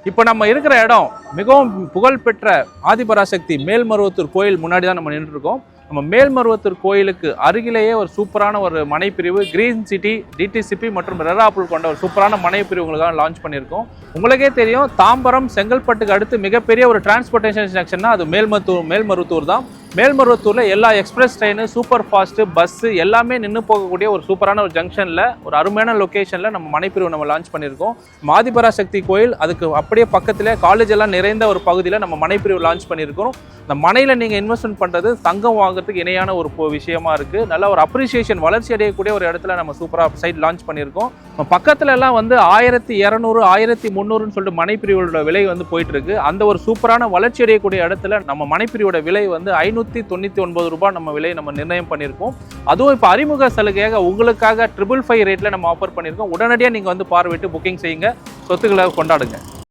இப்போ நம்ம இருக்கிற இடம் மிகவும் புகழ்பெற்ற ஆதிபராசக்தி மேல்மருவத்தூர் கோயில் முன்னாடி தான் நம்ம நின்றுருக்கோம். நம்ம மேல்மருவத்தூர் கோயிலுக்கு அருகிலேயே ஒரு சூப்பரான ஒரு மனைப்பிரிவு கிரீன் சிட்டி டிடிசிபி மற்றும் ரெராப்புல் கொண்ட ஒரு சூப்பரான மனைப்பிரிவு உங்களுக்காக லான்ச் பண்ணியிருக்கோம். உங்களுக்கே தெரியும், தாம்பரம் செங்கல்பட்டுக்கு அடுத்து மிகப்பெரிய ஒரு டிரான்ஸ்போர்ட்டேஷன் செக்ஷன்னா அது மேல்மருவத்தூர் தான். மேல்மருவத்தூரில் எல்லா express train, super fast, bus எல்லாமே நின்று போகக்கூடிய ஒரு சூப்பரான ஒரு ஜங்ஷனில் ஒரு அருமையான லொக்கேஷனில் நம்ம மனைப்பிரிவு நம்ம லான்ச் பண்ணியிருக்கோம். ஆதிபராசக்தி கோயில் அதுக்கு அப்படியே பக்கத்தில் காலேஜ் எல்லாம் நிறைந்த ஒரு பகுதியில் நம்ம மனைப்பிரிவு லான்ச் பண்ணியிருக்கோம். இந்த மனையில் நீங்கள் இன்வெஸ்ட்மெண்ட் பண்ணுறது தங்கம் வாங்குறதுக்கு இணையான ஒரு விஷயமா இருக்குது. நல்ல ஒரு அப்ரிசியேஷன் வளர்ச்சி அடையக்கூடிய ஒரு இடத்துல நம்ம சூப்பராக சைட் லான்ச் பண்ணியிருக்கோம். பக்கத்துல எல்லாம் வந்து 1200 1300 சொல்லிட்டு மனைப்பிரிவோட விலை வந்து போயிட்டு இருக்கு. அந்த ஒரு சூப்பரான வளர்ச்சி அடையக்கூடிய இடத்துல நம்ம மனைப்பிரிவோட விலை வந்து 599 ரூபாய் நம்ம விலை நம்ம நிர்ணயம் பண்ணியிருக்கோம். அதுவும் இப்போ அறிமுக சலுகையாக உங்களுக்காக 555 ரேட்ல நம்ம ஆஃபர் பண்ணியிருக்கோம். உடனடியாக நீங்கள் வந்து பார்வையிட்டு புக்கிங் செய்யுங்க, சொத்துக்களை கொண்டாடுங்க.